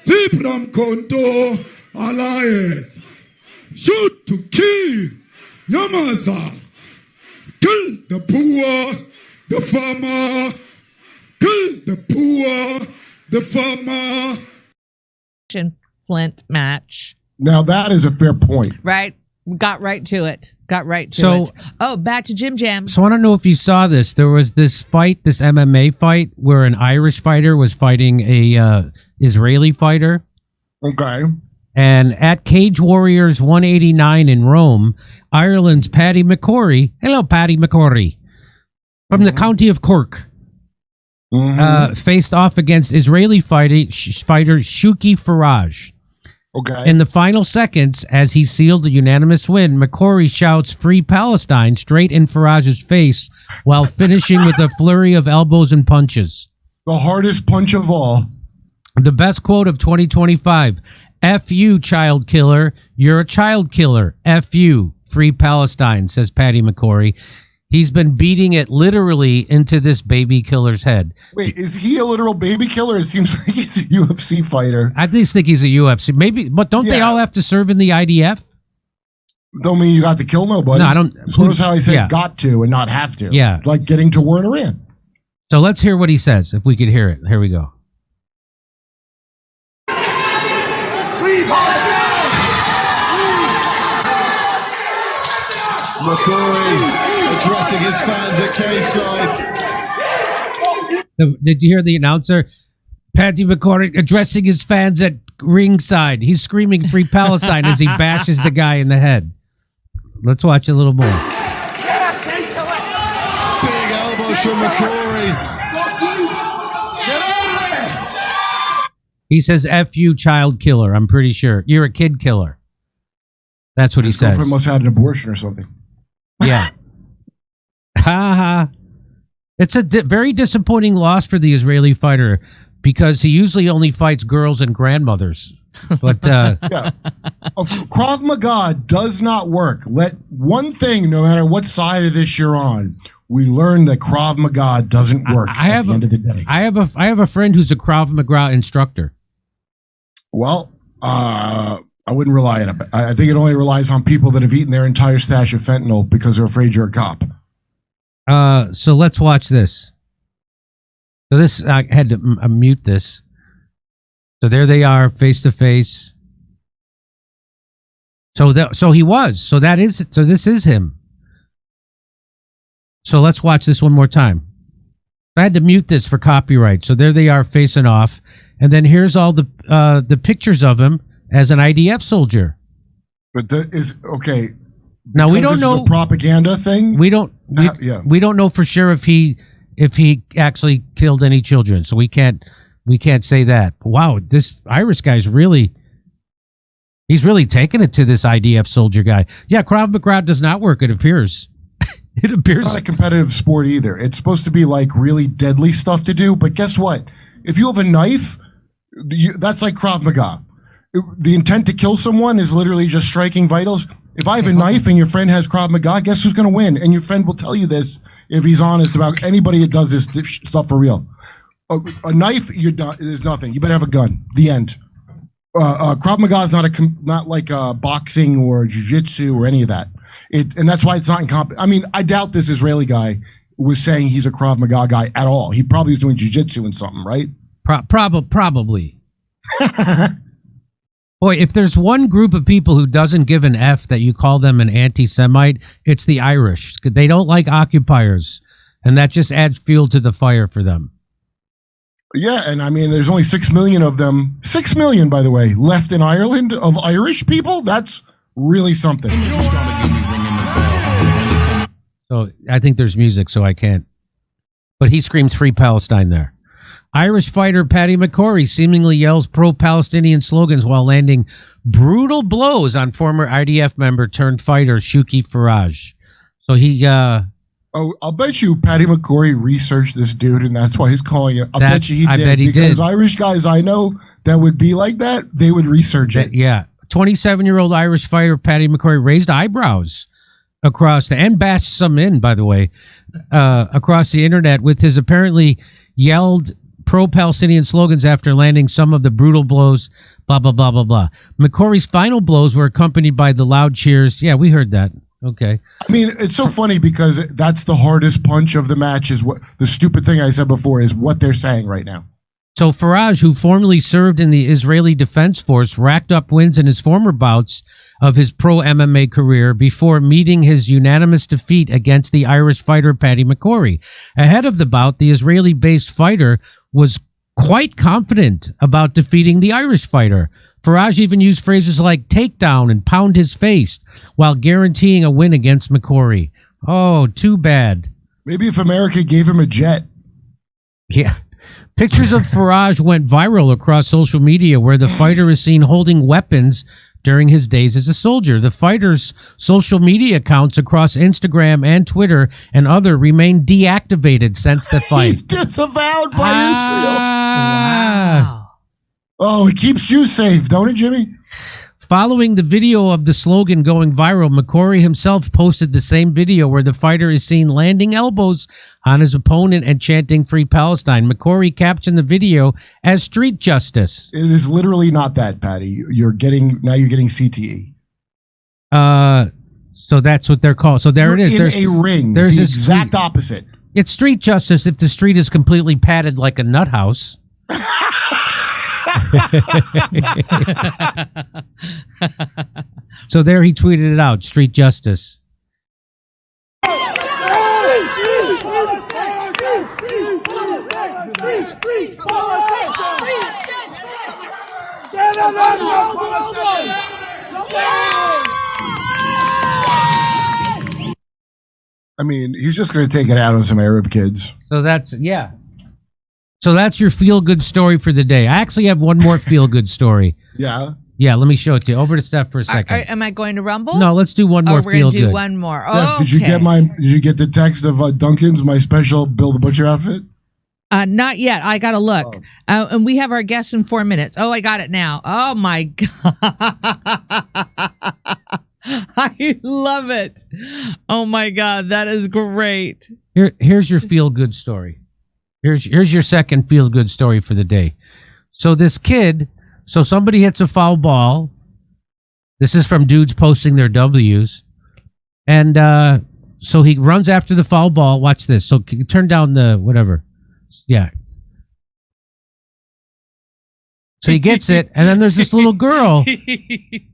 Sipram Konto Alliance. Shoot to kill Yamasa. Kill the poor, the farmer. Kill the poor, the farmer. Flint match. Now that is a fair point. Right. Got right to it. it. Oh, back to Jim Jam. So I don't know if you saw this. There was this fight, this MMA fight, where an Irish fighter was fighting a Israeli fighter. Okay. And at Cage Warriors 189 in Rome, Ireland's Paddy McCrory, hello Paddy McCrory, from the county of Cork, faced off against Israeli fighter Shuki Faraj. Okay. In the final seconds, as he sealed a unanimous win, McCrory shouts "Free Palestine" straight in Faraj's face while finishing with a flurry of elbows and punches. The hardest punch of all. The best quote of 2025. F you, child killer. You're a child killer. F you. Free Palestine, says Paddy McCrory. He's been beating it literally into this baby killer's head. Wait, is he a literal baby killer? It seems like he's a UFC fighter. I just think he's a UFC. Maybe, but don't they all have to serve in the IDF? Don't mean you got to kill nobody. No, I don't. So notice how I said got to and not have to. Yeah. Like getting to war in Iran. So let's hear what he says, if we could hear it. Here we go. McCrory addressing his fans at K-side. Did you hear the announcer? Paddy McCrory addressing his fans at ringside. He's screaming "Free Palestine" as he bashes the guy in the head. Let's watch a little more. Big elbows from McCrory. He says "F you, child killer." I'm pretty sure you're a kid killer. That's what he says. His girlfriend must have had an abortion or something. Yeah. Ha ha. It's a very disappointing loss for the Israeli fighter because he usually only fights girls and grandmothers. But yeah, Krav Maga does not work. Let one thing, no matter what side of this you're on, we learn that Krav Maga doesn't work at the end of the day. I have a friend who's a Krav Maga instructor. Well, I wouldn't rely on it. I think it only relies on people that have eaten their entire stash of fentanyl because they're afraid you're a cop. So let's watch this. So this, I had to mute this. So there they are, face to face. So he was. So this is him. So let's watch this one more time. I had to mute this for copyright. So there they are facing off. And then here's all the pictures of him as an IDF soldier. But okay. Now we don't this know is a propaganda thing. We don't know for sure if he actually killed any children. So we can't say that. But wow, this Irish guy's he's really taking it to this IDF soldier guy. Yeah, Krav Maga does not work, it appears. It appears it's not a competitive sport either. It's supposed to be like really deadly stuff to do, but guess what? If you have a knife, that's like Krav Maga. The intent to kill someone is literally just striking vitals. If I have a knife and your friend has Krav Maga, guess who's going to win? And your friend will tell you this if he's honest about anybody that does this stuff for real. A knife, there's nothing. You better have a gun. The end. Krav Maga is not like boxing or jiu-jitsu or any of that. And that's why it's not in I mean, I doubt this Israeli guy was saying he's a Krav Maga guy at all. He probably was doing jiu-jitsu and something, right? Probably. Boy, if there's one group of people who doesn't give an F that you call them an anti-Semite, it's the Irish. They don't like occupiers, and that just adds fuel to the fire for them. Yeah, and I mean, there's only 6 million of them. 6 million, by the way, left in Ireland of Irish people. That's really something. So I think there's music, so I can't. But he screams "Free Palestine" there. Irish fighter Paddy McCrory seemingly yells pro-Palestinian slogans while landing brutal blows on former IDF member turned fighter Shuki Faraj. So he... I'll bet you Paddy McCrory researched this dude, and that's why he's calling it. I bet you he did. Bet he because did. Irish guys I know that would be like that, they would research it. Yeah. 27-year-old Irish fighter Paddy McCrory raised eyebrows and bashed some in, by the way, across the internet with his apparently yelled pro-Palestinian slogans after landing some of the brutal blows, blah, blah, blah, blah, blah. McCrory's final blows were accompanied by the loud cheers. Yeah, we heard that. Okay. I mean, it's so funny because that's the hardest punch of the match is what the stupid thing I said before is what they're saying right now. So Faraj, who formerly served in the Israeli Defense Force, racked up wins in his former bouts of his pro-MMA career before meeting his unanimous defeat against the Irish fighter Paddy McCrory. Ahead of the bout, the Israeli-based fighter was quite confident about defeating the Irish fighter. Faraj even used phrases like takedown and pound his face while guaranteeing a win against McCrory. Oh, too bad. Maybe if America gave him a jet. Yeah. Pictures of Faraj went viral across social media where the fighter is seen holding weapons during his days as a soldier. The fighter's social media accounts across Instagram and Twitter and other remain deactivated since the fight. He's disavowed by Israel. Wow. Oh, it keeps Jews safe, don't it, Jimmy? Following the video of the slogan going viral, McCrory himself posted the same video where the fighter is seen landing elbows on his opponent and chanting Free Palestine. McCrory captioned the video as street justice. It is literally not that, Patty. You're getting CTE. So that's what they're called. So there it is. In There's a ring. There's the this exact opposite. It's street justice if the street is completely padded like a nut house. So there he tweeted it out, street justice. I mean, he's just going to take it out on some Arab kids. So that's, yeah. So that's your feel-good story for the day. I actually have one more feel-good story. Yeah. Yeah, let me show it to you. Over to Steph for a second. Am I going to Rumble? No, let's do one more we're going to feel-good. do one more. Steph, did you get the text of Duncan's, my special Bill the Butcher outfit? Not yet. I got to look. And we have our guest in 4 minutes. Oh, I got it now. Oh, my God. I love it. Oh, my God. That is great. Here's your feel-good story. Here's your second feel-good story for the day. So this kid, so somebody hits a foul ball. This is from dudes posting their W's. And so he runs after the foul ball. Watch this. So turn down the whatever. Yeah. So he gets it, and then there's this little girl.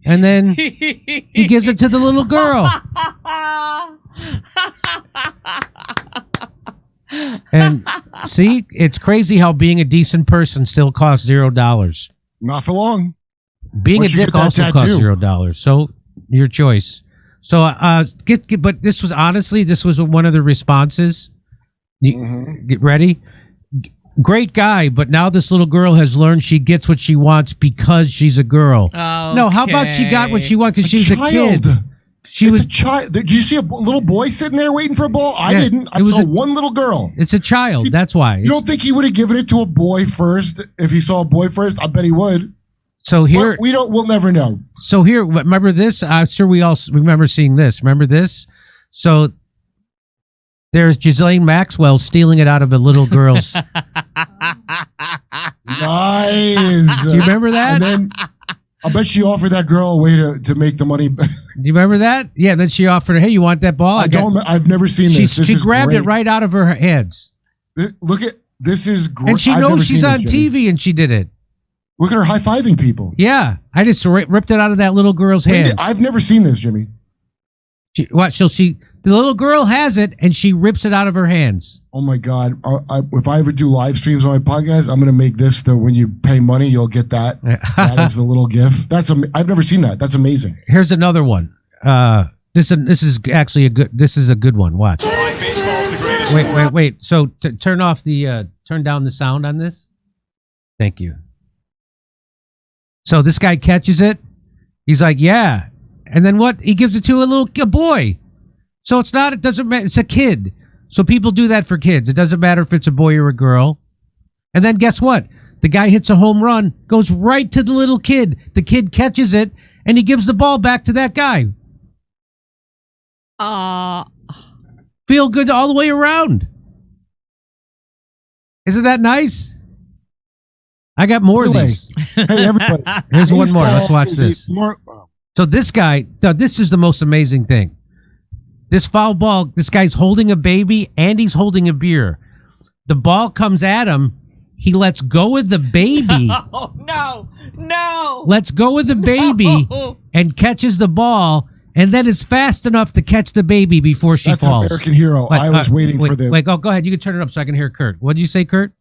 And then he gives it to the little girl. And see, it's crazy how being a decent person still costs $0. Not for long. Being a dick also costs $0. So your choice. So but this was one of the responses. Get ready. Great guy, but now this little girl has learned she gets what she wants because she's a girl. Okay. No, how about she got what she wanted because she's a kid? It's a child. Did you see a little boy sitting there waiting for a ball? I didn't. I saw one little girl. It's a child. That's why. You don't think he would have given it to a boy first if he saw a boy first? I bet he would. So here but we'll never know. So here, remember this? I'm sure we all remember seeing this. Remember this? So there's Ghislaine Maxwell stealing it out of a little girl's. Nice. Do you remember that? And then I bet she offered that girl a way to make the money. Do you remember that? Yeah, then she offered her, hey, you want that ball? I've never seen this. She grabbed it right out of her hands. Look at this is great. And she knows she's on TV and she did it. Look at her high-fiving people. Yeah, I just ripped it out of that little girl's hands. I've never seen this, Jimmy. The little girl has it, and she rips it out of her hands. Oh, my God. If I ever do live streams on my podcast, I'm going to make this when you pay money, you'll get that. That is the little GIF. I've never seen that. That's amazing. Here's another one. This is actually a good one. Watch. Wait. So turn down the sound on this. Thank you. So this guy catches it. He's like, yeah. And then what? He gives it to a boy. So it doesn't matter. It's a kid. So people do that for kids. It doesn't matter if it's a boy or a girl. And then guess what? The guy hits a home run, goes right to the little kid. The kid catches it, and he gives the ball back to that guy. Feel good all the way around. Isn't that nice? I got more of Anyway, these. Hey, everybody. Here's one more. Let's Baseball watch is this. So this guy, no, this is the most amazing thing. This foul ball, this guy's holding a baby and he's holding a beer. The ball comes at him. He lets go of the baby. Oh, no. Lets go of the baby and catches the ball and then is fast enough to catch the baby before she That's an falls. American hero. I was waiting for the. Wait, go ahead. You can turn it up so I can hear Kurt. What did you say, Kurt?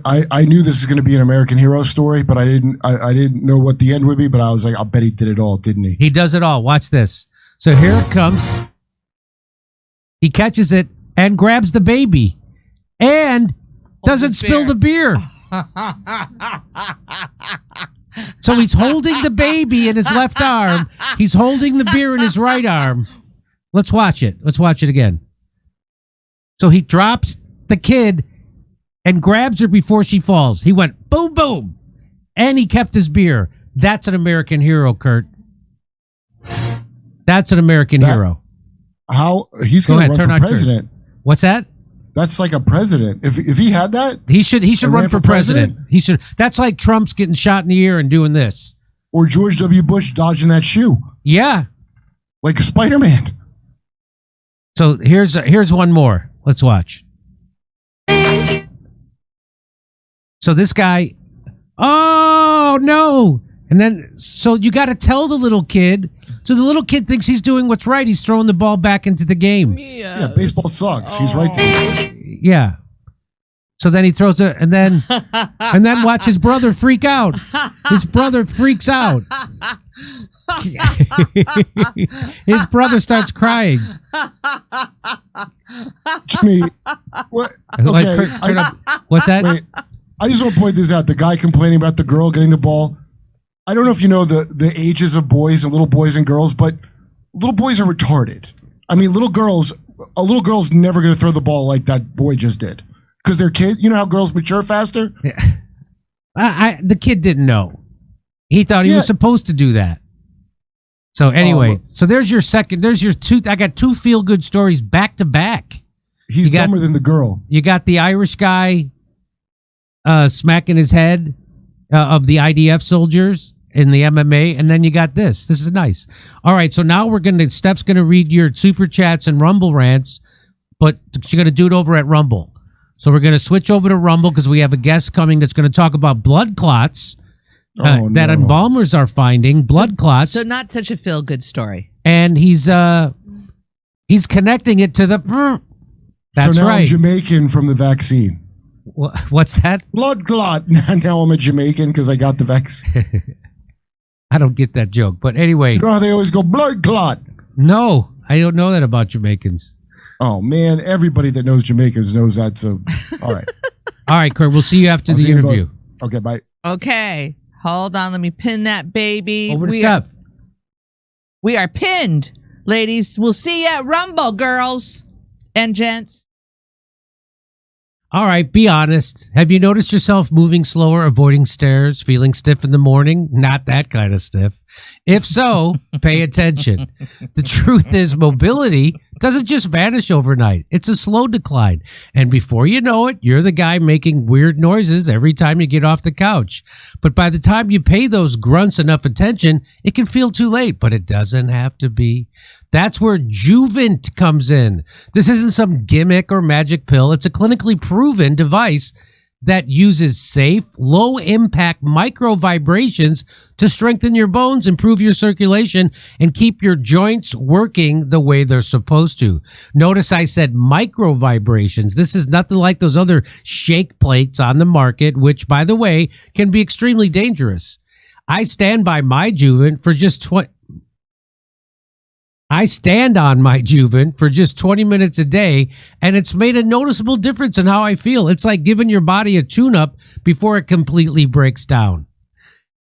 I knew this was going to be an American hero story, but I didn't know what the end would be. But I was like, I'll bet he did it all, didn't he? He does it all. Watch this. So here it comes. He catches it and grabs the baby and doesn't spill the beer. So he's holding the baby in his left arm. He's holding the beer in his right arm. Let's watch it. Let's watch it again. So he drops the kid and grabs her before she falls. He went boom, boom, and he kept his beer. That's an American hero, Kurt. That's an American hero. How he's going to run for president? Kurt. What's that? That's like a president. If he had that, he should run for president. He should. That's like Trump's getting shot in the ear and doing this, or George W. Bush dodging that shoe. Yeah, like Spider-Man. So here's one more. Let's watch. So this guy, oh no! And then so you got to tell the little kid. So the little kid thinks he's doing what's right. He's throwing the ball back into the game. Yes. Yeah, baseball sucks. He's right. Yeah. So then he throws it, and then watch his brother freak out. His brother freaks out. His brother starts crying. Jimmy, what? Okay, what's that? Wait, I just want to point this out. The guy complaining about the girl getting the ball. I don't know if you know the ages of boys and little boys and girls, but little boys are retarded. I mean, a little girl's never going to throw the ball like that boy just did because they're kids. You know how girls mature faster? Yeah. The kid didn't know. He thought he was supposed to do that. So anyway, so there's your two. I got two feel good stories back to back. He's dumber than the girl. You got the Irish guy smacking his head of the IDF soldiers in the MMA, and then you got this. This is nice. All right, so now Steph's gonna read your super chats and Rumble rants, but she's gonna do it over at Rumble. So we're gonna switch over to Rumble because we have a guest coming that's gonna talk about blood clots that embalmers are finding. Blood clots. So not such a feel good story. And he's connecting it to the. That's so now right. I'm Jamaican from the vaccine. What's that? Blood clot. Now I'm a Jamaican because I got the vaccine. I don't get that joke, but anyway. You know how they always go blood clot? No, I don't know that about Jamaicans. Oh man, everybody that knows Jamaicans knows that. So, all right, all right, Kurt. We'll see you after the interview. Okay, bye. Okay, hold on. Let me pin that baby. Over to Steph. We are pinned, ladies. We'll see you at Rumble, girls and gents. All right, be honest. Have you noticed yourself moving slower, avoiding stairs, feeling stiff in the morning? Not that kind of stiff. If so, pay attention. The truth is mobility doesn't just vanish overnight. It's a slow decline. And before you know it, you're the guy making weird noises every time you get off the couch. But by the time you pay those grunts enough attention, it can feel too late, but it doesn't have to be. That's where Juvent comes in. This isn't some gimmick or magic pill. It's a clinically proven device that uses safe, low-impact micro vibrations to strengthen your bones, improve your circulation, and keep your joints working the way they're supposed to. Notice I said micro vibrations. This is nothing like those other shake plates on the market, which, by the way, can be extremely dangerous. I stand by my Juvent for just I stand on my Juvent for just 20 minutes a day, and it's made a noticeable difference in how I feel. It's like giving your body a tune-up before it completely breaks down.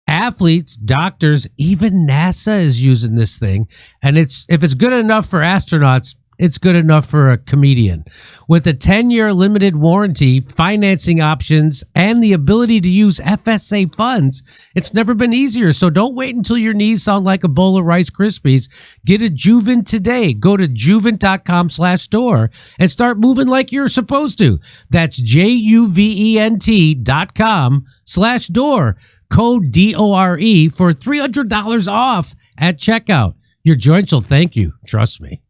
Athletes, doctors, even NASA is using this thing, and if it's good enough for astronauts, it's good enough for a comedian. With a 10-year limited warranty, financing options, and the ability to use FSA funds, it's never been easier. So don't wait until your knees sound like a bowl of Rice Krispies. Get a Juvent today. Go to juvent.com/store and start moving like you're supposed to. That's JUVENT.com/door. Code DORE for $300 off at checkout. Your joints will thank you. Trust me.